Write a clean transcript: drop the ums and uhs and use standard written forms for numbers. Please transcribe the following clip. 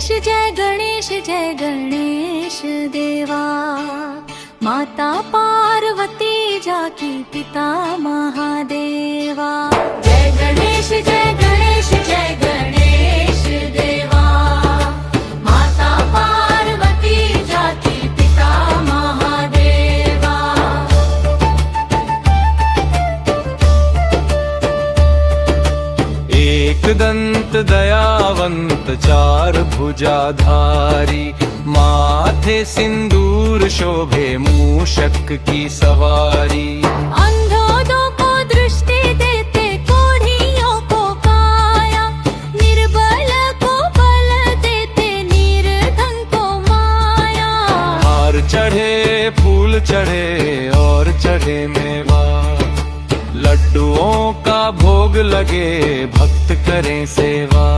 जय गणेश देवा। माता पार्वती जाकी पिता महादेवा। जय गणेश जय गणेश देवा। माता पार्वती जाकी पिता महादेवा। एक दंत दयावंत चार भुजाधारी, माथे सिंदूर शोभे मूषक की सवारी। अंधों को दृष्टि देते, कोढ़ियों को काया, निर्बल को बल देते, निर्धन को माया। हार चढ़े फूल चढ़े और चढ़े मेवा, लड्डुओं का भोग लगे भक्त करें सेवा।